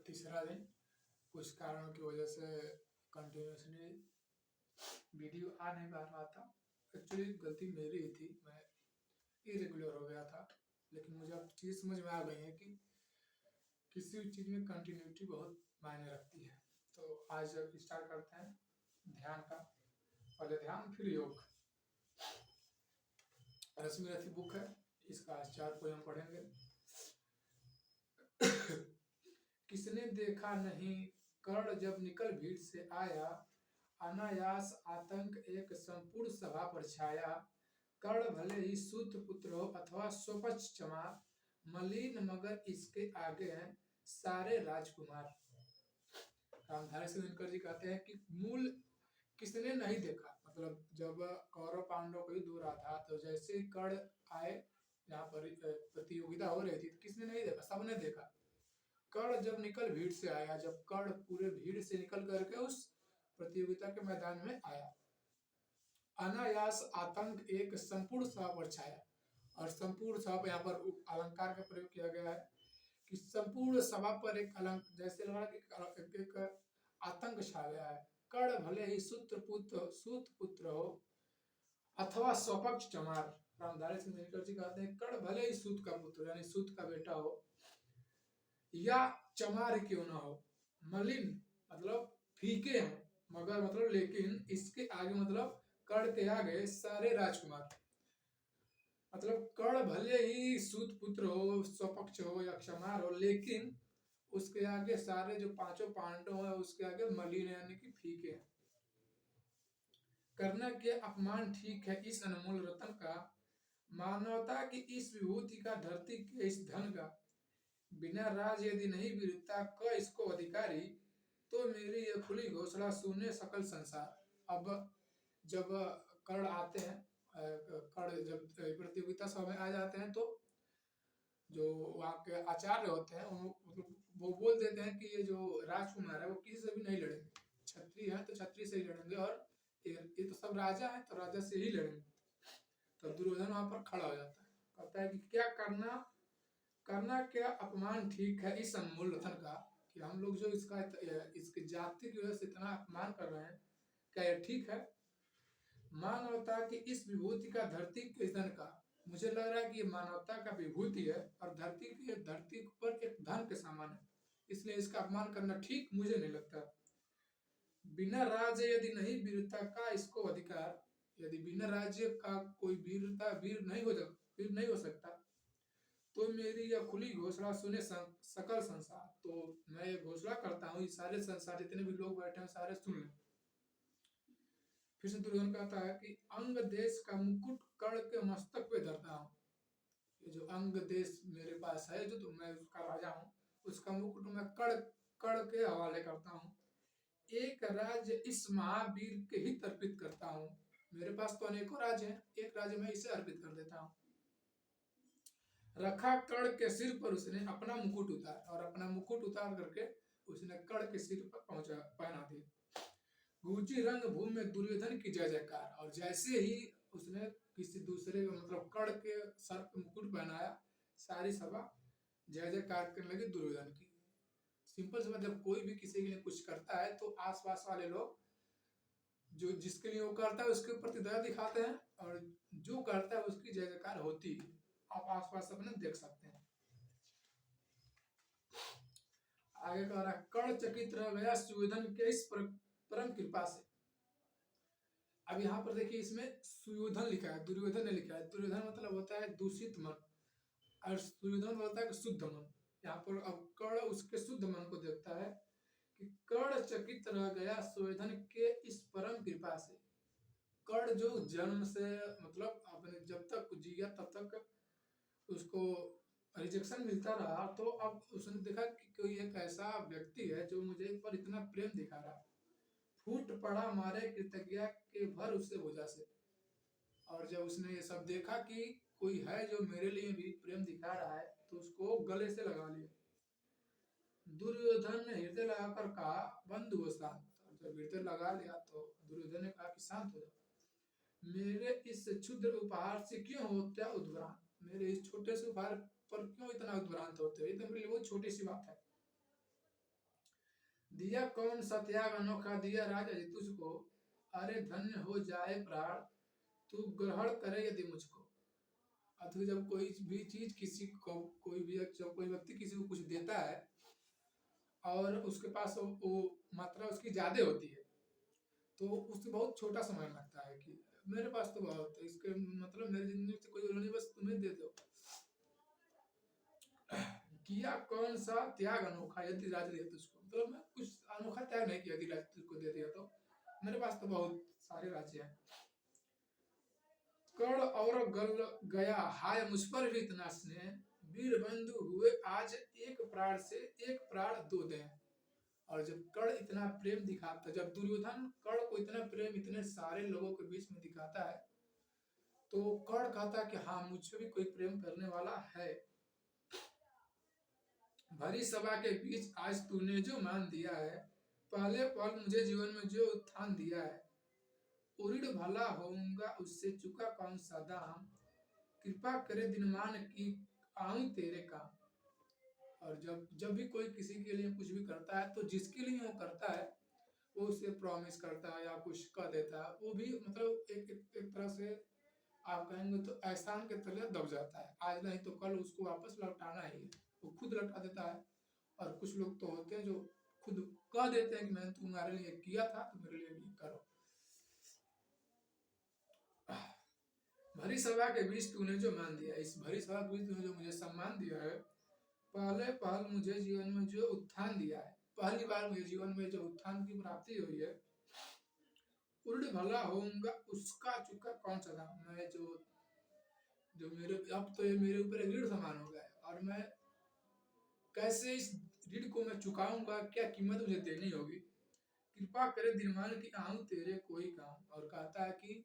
तीसरा दिन कुछ कारणों की वजह से कंटिन्यूअसली वीडियो आ नहीं पा रहा था। एक्चुअली गलती मेरी ही थी, मैं इरेगुलर हो गया था। लेकिन मुझे अब चीज़ समझ में आ गई है कि किसी भी चीज़ में कंटिन्यूटी बहुत मायने रखती है। तो आज अब स्टार्ट करते हैं ध्यान का। पहले ध्यान फिर योग। रश्मि रथी बुक है, इसका आज 4 पोयम पढ़ेंगे। किसने देखा नहीं कर्ण जब निकल भीड़ से आया, अनायास आतंक एक संपूर्ण सभा पर छाया। कर्ण भले ही सूत पुत्र हो अथवा स्वपक्ष चमार, मलिन मगर इसके आगे हैं सारे राजकुमार। रामधारी सिंह जी कहते हैं कि मूल किसने नहीं देखा, मतलब जब कौरव पांडव को युद्ध हो रहा था तो जैसे ही कर्ण आए, यहाँ पर प्रतियोगिता हो रही थी, तो किसने नहीं देखा? सबने देखा। कर्ण जब निकल भीड़ से आया, जब कर्ण पूरे भीड़ से निकल करके उस प्रतियोगिता के मैदान में आया, अनायास आतंक एक संपूर्ण सभा पर छाया। और संपूर्ण सभा पर यहाँ पर अलंकार का प्रयोग किया गया है कि संपूर्ण सभा पर एक जैसे लगा कि एक आतंक छा गया है। कर्ण भले ही सूत पुत्र हो अथवा स्वपक्ष चमार। रामधारी सिंह जी कहते हैं कर्ण भले ही सूत का पुत्र यानी सूत का बेटा हो या चमार क्यों ना हो, मलिन मतलब फीके हैं, मगर मतलब लेकिन इसके आगे मतलब कर्ण के आगे सारे राजकुमार। मतलब कर्ण भले ही सूत पुत्र हो, स्वपक्ष हो या क्षमार हो, लेकिन उसके आगे सारे जो पांचों पांडव है उसके आगे मलिन है यानी कि फीके हैं। करना के अपमान ठीक है इस अनमोल रतन का, मानवता की इस विभूति का धरती के इस धन का। बिना राज यदि नहीं वीरता क इसको अधिकारी, तो मेरी यह खुली घोषणा सुने सकल संसार। अब जब कर्ण आते हैं, कर्ण जब प्रतियोगिता सभा में आ जाते हैं, तो जो वहाँ के आचार्य होते हैं वो बोल देते हैं कि ये जो राजकुमार है वो किसी से भी नहीं लड़ेंगे, क्षत्रिय है तो क्षत्रिय से ही लड़ेंगे, और ये तो सब राजा है तो राजा से ही लड़ेंगे। तो दुर्योधन वहां पर खड़ा हो जाता है, कहता है कि क्या करना क्या अपमान ठीक है इस अनमोल रतन का, कि हम लोग जो इसकी जाति की वजह से इतना अपमान कर रहे हैं, क्या यह ठीक है? मानवता की इस विभूति का धरती के धन का, मुझे लग रहा है कि ये मानवता का विभूति है और धरती पर एक धन के समान है, इसलिए इसका अपमान करना ठीक मुझे नहीं लगता। बिना राज्य यदि नहीं वीरता का इसको अधिकार, यदि बिना राज्य का कोई वीर नहीं हो सकता, तो मेरी यह खुली घोषणा सुने सकल संसार। तो मैं ये घोषणा करता हूँ, सारे संसार जितने भी लोग बैठे हैं सारे सुन लें। फिर से दुर्योधन कहता है कि अंग देश का मुकुट कर्ण के मस्तक पे धरता हूँ। ये जो अंग देश मेरे पास है, जो तो मैं उसका राजा हूँ, उसका मुकुट मैं कर्ण के हवाले करता हूँ। एक राज्य इस महावीर के ही अर्पित करता हूँ। मेरे पास तो अनेकों राज्य हैं, एक राज्य मैं इसे अर्पित कर देता हूँ। रखा कर्ण के सिर पर उसने अपना मुकुट उतार, और अपना मुकुट उतार करके उसने कर्ण के सिर पर पहना दिया। गूंजी रंग भूमि में दुर्योधन की जय जयकार, और जैसे ही उसने किसी दूसरे मतलब कर्ण के सर पे मुकुट पहनाया, सारी सभा जय जयकार करने लगी दुर्योधन की। सिंपल सी बात, जब कोई भी किसी के लिए कुछ करता है तो आसपास वाले लोग जो जिसके लिए वो करता है उसके प्रति दया दिखाते हैं, और जो करता है उसकी जय जयकार होती है। आप आसपास अपने देख सकते हैं। आगे कह रहा है कर्ण चकित रह गया सुयोधन के इस परम कृपा से। अब यहाँ पर देखिए इसमें सुयोधन लिखा है, दुर्योधन ने लिखा है। दुर्योधन मतलब होता है दूषित मन, और सुयोधन होता है शुद्ध मन। यहाँ पर अब कर्ण उसके शुद्ध मन को देखता है कि कर्ण चकित रह गया सुयोधन के इस परम कृपा से। कर्ण जो जन्म से मतलब अपने जब तक जिया तब तक उसको रिजेक्शन मिलता रहा, तो अब उसने देखा कि कोई एक ऐसा व्यक्ति है जो मुझे पर इतना प्रेम दिखा रहा है। फूट पड़ा मारे कृतज्ञता के भर उससे भुजा से। और जब उसने ये सब देखा कि कोई है जो मेरे लिए भी प्रेम दिखा रहा है, तो उसको गले से लगा लिया। दुर्योधन ने हृदय लगाकर कहा बंधु हो शांत। जब हृदय लगा लिया तो दुर्योधन ने कहा कि शांत हो जाओ, मेरे इस क्षुद्र उपहार से क्यों होते उद्भ्रांत, मेरे इस छोटे से उपहार पर क्यों इतना उद्भ्रांत होते हो, ये तो मेरे लिए बहुत छोटी सी बात है। दिया कौन सा त्याग अनोखा दिया राजा जी तुझको, अरे धन्य हो जाए प्राण तू ग्रहण करे यदि मुझको। अथवा जब कोई भी चीज किसी को, कोई भी जब कोई व्यक्ति किसी को कुछ देता है और उसके पास वो मात्रा उसकी ज्यादा होती है, तो उससे बहुत छोटा समय लगता है कि मेरे पास तो बहुत है, इसके मतलब मेरी जिंदगी से कोई नहीं, बस तुम्हें दे दो। किया कौन सा त्याग अनोखा यदि राज दिया तुझको, मतलब मैं कुछ अनोखा त्याग नहीं किया, यदि राज तुझको दे दिया तो मेरे पास तो बहुत सारे राज्य हैं। कर्ण और गल गया हाय मुझ पर भी इतना स्नेह, वीर बंधु हुए आज एक प्राण से एक प्राण दो दे। और जब कर्ण इतना प्रेम दिखाता, जब दुर्योधन कर्ण को इतना प्रेम इतने सारे लोगों के बीच में दिखाता है, तो कर्ण कहता कि हाँ मुझसे भी कोई प्रेम करने वाला है। भरी सभा के बीच आज तूने जो मान दिया है, पहले पल मुझे जीवन में जो उत्थान दिया है, उरिड भला होऊंगा उससे चुका कौन सा दाम, कृपा करे दिनमान की आऊं तेरे काम। और जब जब भी कोई किसी के लिए कुछ भी करता है, तो जिसके लिए वो करता है वो उसे प्रॉमिस करता है या कुछ कह देता है, वो भी मतलब एक तरह से आप कहेंगे तो एहसान के तले दब जाता है, आज नहीं तो कल उसको वापस लौटाना ही है, वो खुद लौटा देता है। और कुछ लोग तो होते हैं जो खुद कह देते हैं कि मैंने तुम्हारे लिए किया था तो मेरे लिए भी करो। भरी सभा के बीच तूने जो मान दिया, इस भरी सभा के बीच तूने जो मुझे सम्मान दिया है, पहले पहल मुझे जीवन में जो उत्थान दिया है, पहली बार मुझे जीवन में जो उत्थान की प्राप्ति हुई है, उल्ट भला होऊंगा उसका चुका कौन सा था। मैं जो जो मेरे अब तो ये मेरे ऊपर एक ऋण समान हो गया है, और मैं कैसे इस ऋण को मैं चुकाऊंगा, क्या कीमत मुझे देनी होगी। कृपा करे दिनमान की आऊं तेरे कोई काम, और कहता है कि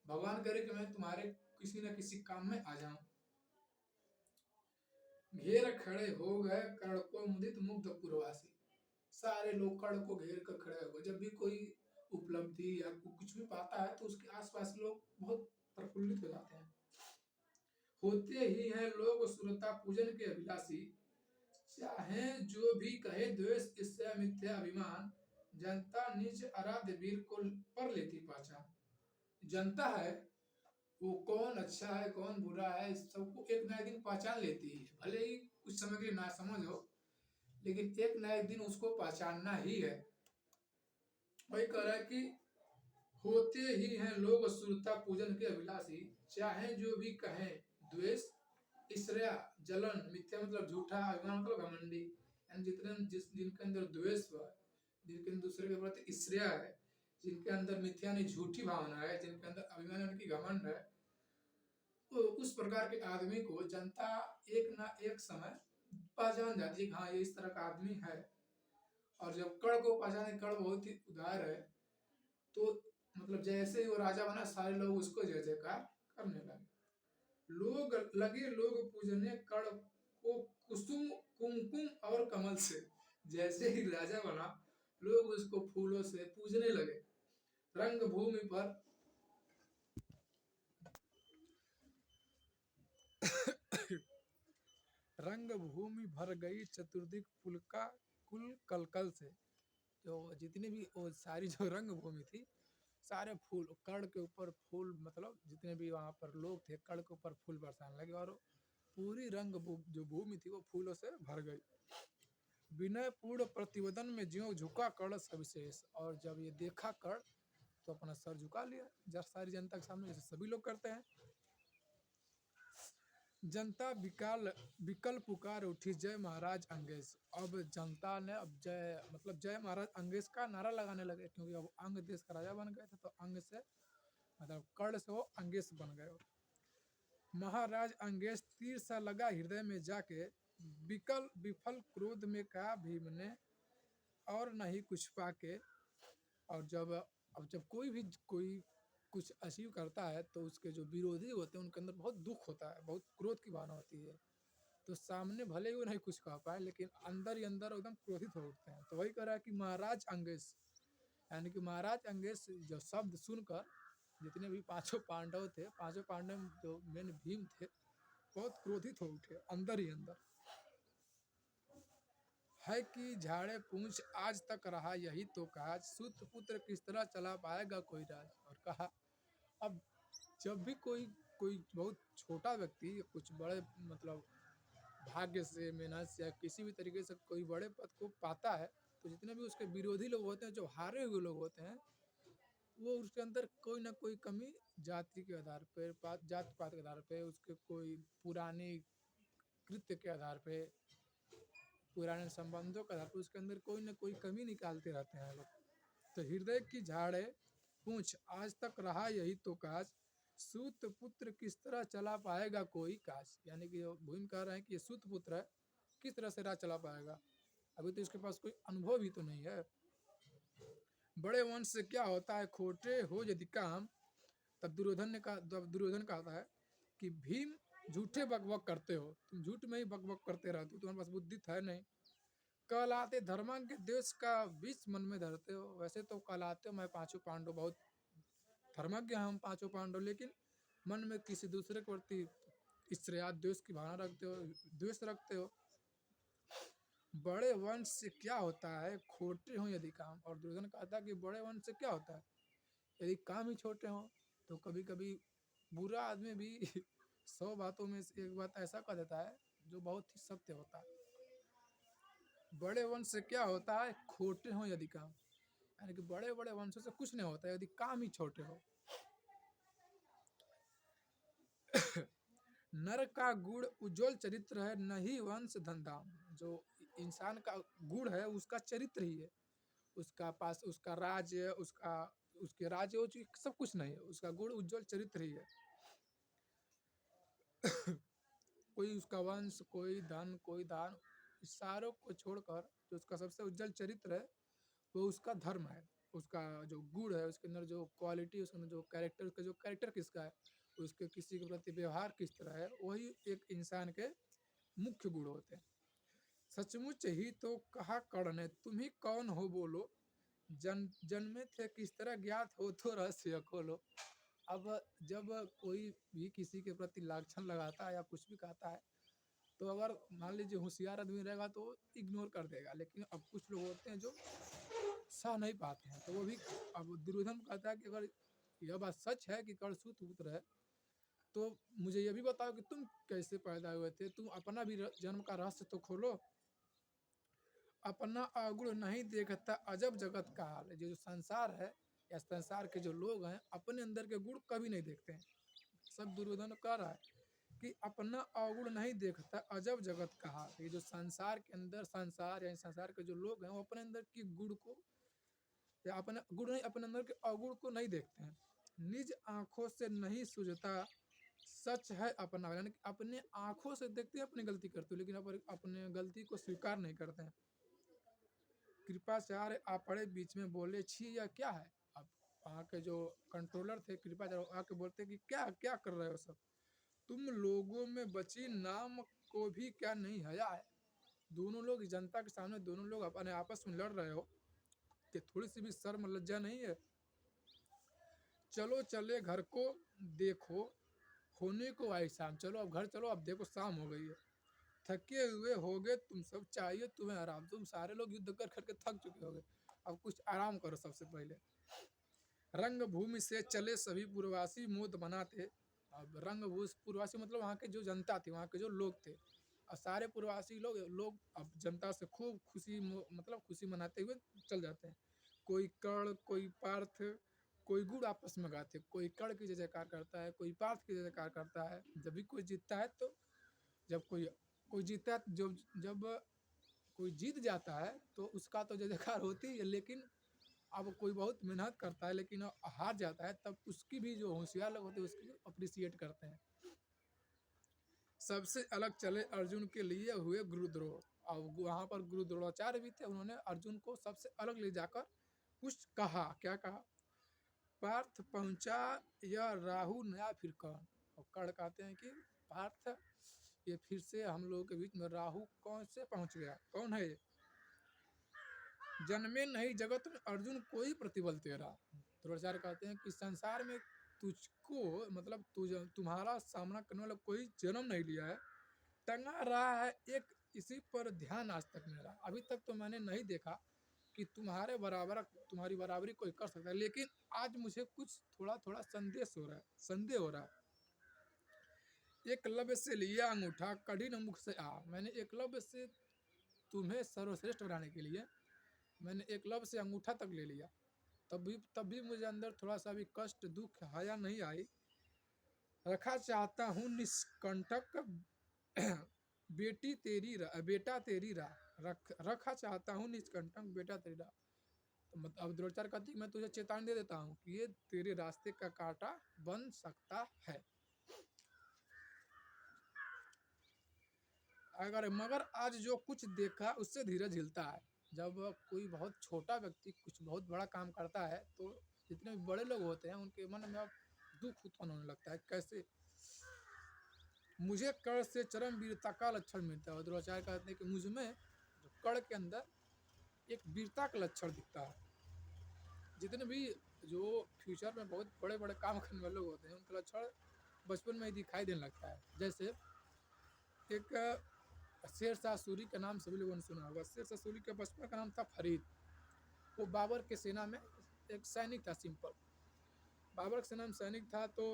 भगवान करे कि मैं तुम्हारे किसी न किसी काम में आ जाऊं। घेर खड़े हो गए कर्ण को मुदित मुग्ध पुरवासी, सारे लोग कर्ण को घेर कर खड़े हो गए। जब भी कोई उपलब्धि या कुछ भी पाता है तो उसके आसपास लोग बहुत प्रफुल्लित हो जाते हैं। होते ही हैं लोग सुरता पूजन के अभिलाषी, चाहे जो भी कहे द्वेष इससे मिथ्या अभिमान, जनता निज आराध्य वीर को पर लेती पहचान। जनता है वो कौन अच्छा है कौन बुरा है इस सबको एक ना एक दिन पहचान लेती है, भले ही कुछ समय के लिए ना समझ हो, लेकिन एक ना एक दिन उसको पहचानना ही है। वही कह रहा है कि होते ही हैं लोग सुरता पूजन के अभिलाषी, चाहे जो भी कहें द्वेष ईर्ष्या जलन, मिथ्या मतलब झूठा, अभिमान मतलब घमंडी, यानी जिनके अंदर द्वेष है, जिनके अंदर दूसरे के प्रति ईर्ष्या है, जिनके अंदर मिथ्या नहीं झूठी भावना है, जिनके अंदर अभिमान यानी कि घमंड है, तो उस प्रकार के आदमी को जनता एक ना एक समय पहचान जाती है कि हाँ ये इस तरह का आदमी है। और जब कर्ण को पहचाने, कर्ण बहुत ही उदार है, तो मतलब जैसे ही वो राजा बना सारे लोग उसको जय जयकार करने लगे। लोग लगे लोग पूजने कर्ण को कुसुम कुमकुम और कमल से, जैसे ही राजा बना लोग उसको फूलों से पूजने लगे। रंग भूमि पर रंग भूमि भर गई चतुर्दिक पुलका कुल कलकल से, जो जितनी भी वो सारी जो रंग भूमि थी, सारे फूल कर्ण के ऊपर फूल, मतलब जितने भी वहां पर लोग थे कर्ण के ऊपर फूल बरसाने लगे, और पूरी जो भूमि थी वो फूलों से भर गई। विनय पूर्ण प्रतिवेदन में ज्यों झुका कर्ण सविशेष, और जब ये देखा कर्ण तो अपना सर झुका लिया, जब सारी जनता के सामने जैसे सभी लोग करते हैं। जनता विकल पुकार उठी जय महाराज अंगेश, अब जनता ने अब जय मतलब जय महाराज अंगेश का नारा लगाने लगे, क्योंकि अब अंग देश का राजा बन गए थे, तो अंग से मतलब कर्ण से वो अंगेश बन गए। महाराज अंगेश तीर सा लगा हृदय में जाके, विकल विफल क्रोध में कहा भीम ने और नहीं कुछ पाके। और जब कोई कुछ अचीव करता है तो उसके जो विरोधी होते हैं उनके अंदर बहुत दुख होता है, बहुत क्रोध की भावना होती है, तो सामने भले ही वो नहीं कुछ कह पाए लेकिन अंदर ही अंदर एकदम क्रोधित हो उठते हैं। तो वही कह रहा है कि महाराज अंगेश, यानी कि महाराज अंगेश जो शब्द सुनकर जितने भी पांचों पांडव थे, पांचों पांडव में जो मेन भीम थे, बहुत क्रोधित हो उठे अंदर ही अंदर। है कि झाड़े पूंछ आज तक रहा यही तो काज, सूत पुत्र किस तरह चला पाएगा कोई राज। और कहा अब जब भी कोई कोई बहुत छोटा व्यक्ति कुछ बड़े मतलब भाग्य से मेहनत से या किसी भी तरीके से कोई बड़े पद को पाता है, तो जितने भी उसके विरोधी लोग होते हैं, जो हारे हुए लोग होते हैं, वो उसके अंदर कोई ना कोई कमी जाति के आधार पर, जात पात के आधार पे, उसके कोई पुरानी कृत्य के आधार पे, पुराने संबंधों के आधार पर उसके अंदर कोई ना कोई कमी निकालते रहते हैं लोग। तो हृदय की झाड़े पूछ आज तक रहा यही तो काज, सूत पुत्र किस तरह चला पाएगा कोई काज। यानी कि भूमि कह रहे हैं कि ये सूत पुत्र है, किस तरह से राज चला पाएगा, अभी तो इसके पास कोई अनुभव भी तो नहीं है। बड़े वंश से क्या होता है खोटे हो यदि काम। तब दुर्योधन कहता है कि भीम झूठे बकबक करते हो, तुम झूठ में ही बकबक करते रहते हो, तुम्हारे पास बुद्धि तो है नहीं। कहलाते धर्म के देश का बीच मन में धरते हो, वैसे तो कहलाते हो मैं पांचों पांडव बहुत धर्मज्ञ हैं हम पांचों पांडव, लेकिन मन में किसी दूसरे के प्रति ईर्ष्या द्वेष की भावना रखते हो, द्वेष रखते हो। बड़े वंश से क्या होता है खोटे हो यदि काम। और दुर्योधन कहता है कि बड़े वंश से क्या होता है, यदि काम ही छोटे हो तो कभी कभी बुरा आदमी भी 100 बातों में से एक बात ऐसा कह देता है जो बहुत ही सत्य होता है। बड़े वंश से क्या होता है खोटे हो यदि काम, यानी कि बड़े बड़े वंशों से कुछ नहीं होता है यदि काम ही छोटे हो। नर का गुण उज्जवल चरित्र है नहीं वंश धनधाम। जो इंसान का गुण है उसका चरित्र ही है, उसका पास उसका राज्य, उसका उसके राज्य वो सब कुछ नहीं है, उसका गुण उज्जवल चरित्र ही है। कोई उसका वंश, कोई धन, कोई दान, इस सारों को छोड़कर जो उसका सबसे उज्जवल चरित्र है वो उसका धर्म है, उसका जो गुण है, उसके अंदर जो क्वालिटी, उसके अंदर जो कैरेक्टर, उसका जो कैरेक्टर किसका है, उसके किसी के प्रति व्यवहार किस तरह है, वही एक इंसान के मुख्य गुण होते हैं। सचमुच ही तो कहा कर्ण ने तुम ही कौन हो बोलो, जन्मे थे किस तरह ज्ञात हो तो रहस्य खोलो। अब जब कोई भी किसी के प्रति लाछन लगाता है या कुछ भी कहता है, तो अगर मान लीजिए होशियार आदमी रहेगा तो इग्नोर कर देगा, लेकिन अब कुछ लोग होते हैं जो सह नहीं पाते हैं, तो वो भी। अब दुर्योधन कहता है कि अगर यह बात सच है कि कर्ण सूत पुत्र है, तो मुझे ये भी बताओ कि तुम कैसे पैदा हुए थे, तुम अपना भी जन्म का रहस्य तो खोलो। अपना अवगुण नहीं देखता अजब जगत का हाल। जो संसार है या संसार के जो लोग हैं अपने अंदर के गुण कभी नहीं देखते हैं। सब दुर्योधन कह रहा है कि अपना अवगुण नहीं देखता अजब जगत का हाल। ये जो संसार के अंदर, संसार या संसार के जो लोग हैं वो अपने अंदर की गुण को या अपने गुण नहीं, अपने अंदर के अवगुण को नहीं देखते हैं। निज आंखों से नहीं सूझता सच है अपना, यानी कि अपने आंखों से देखते हैं अपनी गलती करते हो, लेकिन अपने गलती को स्वीकार नहीं करते हैं। कृपाचार्य आ पड़े बीच में बोले छी यह क्या है। अब वहाँ के जो कंट्रोलर थे कृपाचार्य आके बोलते कि क्या क्या कर रहे हो सब, तुम लोगों में बची नाम को भी क्या नहीं हया है। दोनों लोग जनता के सामने दोनों लोग अपने आपस में लड़ रहे हो कि थोड़ी सी भी शर्म लज्जा नहीं है। चलो चले घर को देखो होने को आई शाम, चलो अब घर चलो, अब देखो शाम हो गई है। थके हुए होगे तुम सब, चाहिए तुम्हें आराम, तुम सारे लोग युद्ध कर करके थक चुके होगे, अब कुछ आराम करो सबसे पहले। रंग भूमि से चले सभी पूर्ववासी मोद मनाते। अब रंग पूर्ववासी मतलब वहाँ के जो जनता थी, वहाँ के जो लोग थे, और सारे पूर्ववासी लोग लोग अब जनता से खूब खुशी मतलब खुशी मनाते हुए चल जाते हैं। कोई कर्ण, कोई पार्थ, कोई गुड़ आपस में गाते, कोई कर्ण की जय जयकार करता है, कोई पार्थ की जय जयकार करता है। जब भी कोई जीतता है तो जब कोई कोई जीतता है, जब कोई जीत जाता है तो उसका तो जय जयकार होती है, लेकिन अब कोई बहुत मेहनत करता है लेकिन हार जाता है, तब उसकी भी जो होशियार लोग होते हैं उसकी अप्रिसिएट करते हैं। सबसे अलग चले अर्जुन के लिए हुए गुरुद्रोह। अब वहाँ पर गुरु द्रोणाचार्य भी थे, उन्होंने अर्जुन को सबसे अलग ले जाकर कुछ कहा। क्या कहा, पार्थ पहुंचा यह राहु नया फिर कौन। और कर्ण कहते हैं कि पार्थ ये फिर से हम लोगों के बीच में राहु कौन से पहुंच गया, कौन है ये। जन्मे नहीं जगत में अर्जुन कोई प्रतिबल तेरा। द्रोणाचार्य कहते हैं कि संसार में तुझको मतलब तुम्हारा सामना करने वाला कोई जन्म नहीं लिया है, टंगा रहा है एक इसी पर ध्यान आज तक मेरा, अभी तक तो मैंने नहीं देखा कि तुम्हारी बराबरी कोई कर सकता है, लेकिन आज मुझे कुछ थोड़ा थोड़ा संदेह हो रहा है। एकलव्य से लिया अंगूठा, कठिन मुख से आ। मैंने एकलव्य से तुम्हें सर्वश्रेष्ठ बनाने के लिए मैंने एकलव्य से अंगूठा तक ले लिया, तब भी मुझे अंदर थोड़ा सा भी कष्ट, दुख, हया नहीं आई। रखा चाहता हूँ निष्कंटक बेटा तेरी राह, रखा चाहता हूँ निष्कंटक बेटा तेरी राह। तो मतलब अब द्रोणाचार्य कहते मैं तुझे चेतावनी दे देता हूँ कि ये तेरे रास्ते का कांटा बन सकता है। मगर आज जो कुछ देखा उससे धीरज हिलता है। जब कोई बहुत छोटा व्यक्ति कुछ बहुत बड़ा काम करता है तो जितने भी बड़े लोग होते हैं उनके मन में अब दुख उत्पन्न होने लगता है। कैसे? मुझे कर्ण से चरम वीरता का लक्षण मिलता है। द्रोणाचार्य कहते हैं कि मुझ में जो कर्ण के अंदर एक वीरता का लक्षण दिखता है। जितने भी जो फ्यूचर में बहुत बड़े बड़े काम करने वाले लोग होते हैं उनका लक्षण बचपन में ही दिखाई देने लगता है। जैसे एक शेरशाह सूरी का नाम सभी लोगों ने सुना होगा। शेरशाह सूरी के बचपन का नाम था फरीद। वो बाबर के सेना में एक सैनिक था, सिंपल बाबर के सेना में सैनिक था। तो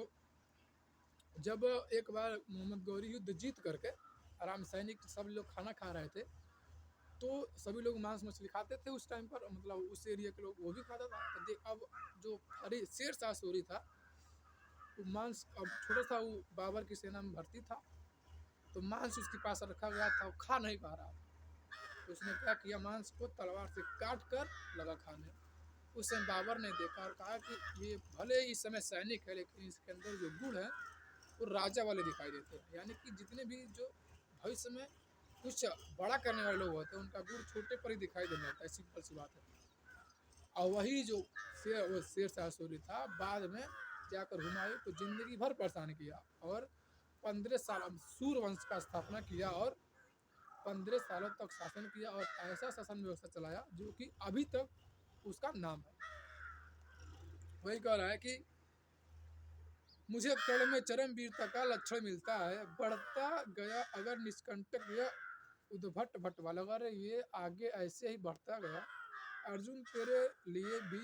जब एक बार मोहम्मद गौरी युद्ध जीत करके आराम सैनिक सब लोग खाना खा रहे थे, तो सभी लोग मांस मछली खाते थे उस टाइम पर, मतलब उस एरिया के लोग वो भी खाता था। तो अब जो शेरशाह सूरी था वो मांस, अब छोटा सा वो बाबर की सेना में भर्ती था, तो मांस उसके पास रखा गया था, वो खा नहीं पा रहा। तो उसने क्या किया, मांस को तलवार से काट कर लगा खाने। उस समय बाबर ने देखा और कहा कि ये भले इस समय सैनिक है लेकिन इसके अंदर जो गुण है वो राजा वाले दिखाई देते हैं। यानी कि जितने भी जो भविष्य में कुछ बड़ा करने वाले लोग होते हैं उनका गुण छोटे पर ही दिखाई देने लगता है, सिंपल सी बात है। और वही जो शेरशाह सूरी था बाद में जाकर हुमायूं को जिंदगी भर परेशान किया और 15 साल सूर वंश का स्थापना किया और 15 सालों तक शासन किया और ऐसा शासन व्यवस्था चलाया जो कि अभी तक उसका नाम है। वही कह रहा है कि मुझे कर्ण में चरम वीरता का लक्षण मिलता है, बढ़ता गया अगर निष्कंटक यह उद्भट भट्ट वाला, अगर ये आगे ऐसे ही बढ़ता गया अर्जुन तेरे लिए भी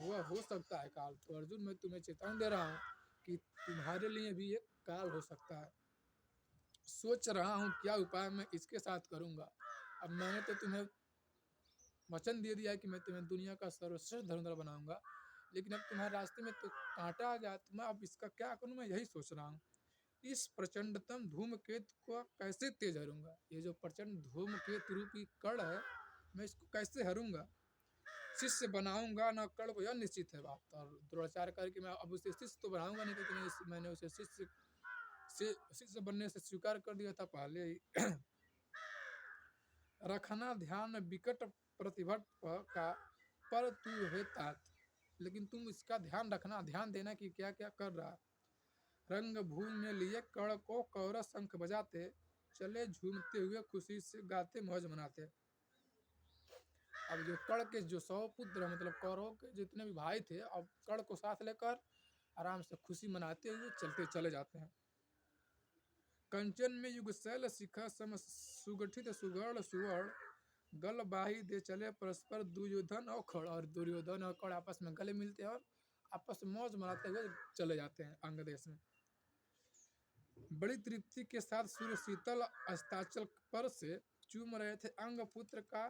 वह हो सकता है काल। तो अर्जुन मैं तुम्हें चेतावनी दे रहा हूँ कि तुम्हारे लिए भी एक काल हो सकता है। सोच रहा हूँ क्या उपाय मैं इसके साथ करूँगा। अब मैंने तो तुम्हें वचन दे दिया है कि मैं तुम्हें दुनिया का सर्वश्रेष्ठ धनुर्धर बनाऊंगा, लेकिन अब तुम्हारे रास्ते में तो कांटा आ गया, तो मैं अब इसका क्या करूँ, मैं यही सोच रहा हूँ। इस प्रचंडतम धूमकेतु को कैसे तेज हरूंगा। ये जो प्रचंड धूमकेतु रूपी कण है मैं इसको कैसे हरूंगा। शिष्य बनाऊंगा न कर्ण को, यह निश्चित है बात। और द्रोणाचार्य करके मैं अब उसे शिष्य तो बनाऊंगा नहीं, क्योंकि मैंने उसे शिष्य बनने से स्वीकार कर दिया था पहले ही। रखना ध्यान विकट प्रतिभट का पर तू है तात, लेकिन तुम इसका ध्यान रखना, ध्यान देना कि क्या क्या कर रहा। रंग भूमि में लिए कर्ण को कौरव शंख बजाते चले झूमते हुए खुशी से गाते मौज मनाते। अब जो कर्ण के जो 100 पुत्र मतलब कौरवों के जितने भी भाई थे, अब कर्ण को साथ लेकर आराम से खुशी मनाते हुए चलते चले जाते हैं। कंचन में युगशैल शिखा सम सुगठित सुगढ़ सुवर्ण गल बाही दे चले परस्पर दुर्योधन और खड़। और दुर्योधन और खड़ आपस में गले मिलते हैं और आपस में मौज मनाते हुए चले जाते हैं अंग देश में। बड़ी तृप्ति के साथ सूर्य शीतल अस्ताचल पर से चूम रहे थे अंग पुत्र का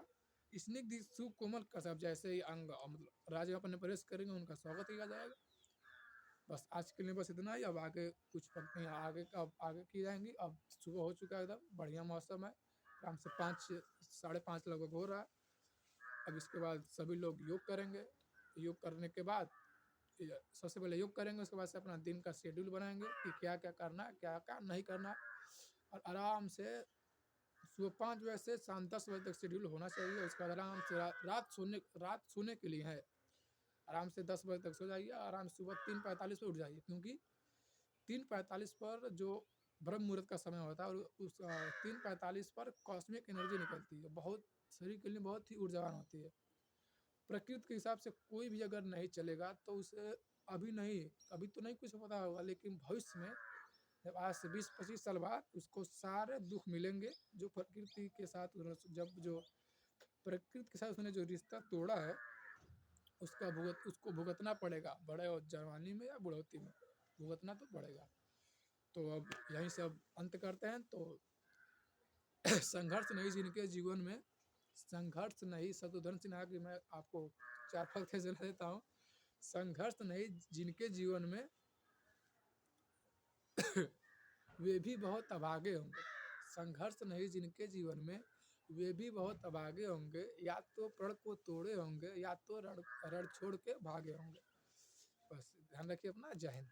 स्निग्ध सुकोमल कसब। जैसे ही अंग मतलब राजा अपने प्रवेश करेंगे उनका स्वागत किया जाएगा। बस आज के लिए बस इतना ही। अब आगे कुछ पंक्तियाँ आगे की जाएंगी। अब सुबह हो चुका है, एकदम बढ़िया मौसम है, आराम से 5 साढ़े 5 लगभग हो रहा है। अब इसके बाद सभी लोग योग करेंगे। योग करने के बाद सबसे पहले योग करेंगे, उसके बाद से अपना दिन का शेड्यूल बनाएंगे कि क्या क्या करना है क्या क्या नहीं करना है। और आराम से सुबह 5 बजे से शाम 10 बजे तक शेड्यूल होना चाहिए। उसके बाद आराम से रात सोने के लिए है, आराम से 10 बजे तक सो जाइए। आराम से सुबह 3:45 पर उठ जाइए, क्योंकि 3:45 पर जो ब्रह्म मुहूर्त का समय होता है और उस 3:45 पर कॉस्मिक एनर्जी निकलती है, बहुत शरीर के लिए बहुत ही ऊर्जावान होती है। प्रकृति के हिसाब से कोई भी अगर नहीं चलेगा तो उसे अभी तो नहीं कुछ पता होगा, लेकिन भविष्य में जब आज से 20-25 साल बाद उसको सारे दुख मिलेंगे जो प्रकृति के साथ जब जो प्रकृति के साथ उसने जो रिश्ता तोड़ा है उसको भुगतना पड़ेगा, बड़े और जवानी में या बुढ़ौती में भुगतना तो पड़ेगा। तो अब यहीं से अब अंत करते हैं। तो संघर्ष नहीं जिनके जीवन में, संघर्ष नहीं, शत्रुघ्न सिन्हा की मैं आपको 4 फल से देता हूँ। संघर्ष नहीं जिनके जीवन में वे भी बहुत अभागे होंगे। संघर्ष नहीं जिनके जीवन में वे भी बहुत अभागे होंगे, या तो प्रण को तोड़े होंगे या तो रण छोड़ के भागे होंगे। बस ध्यान रखिए अपना। जय हिंद।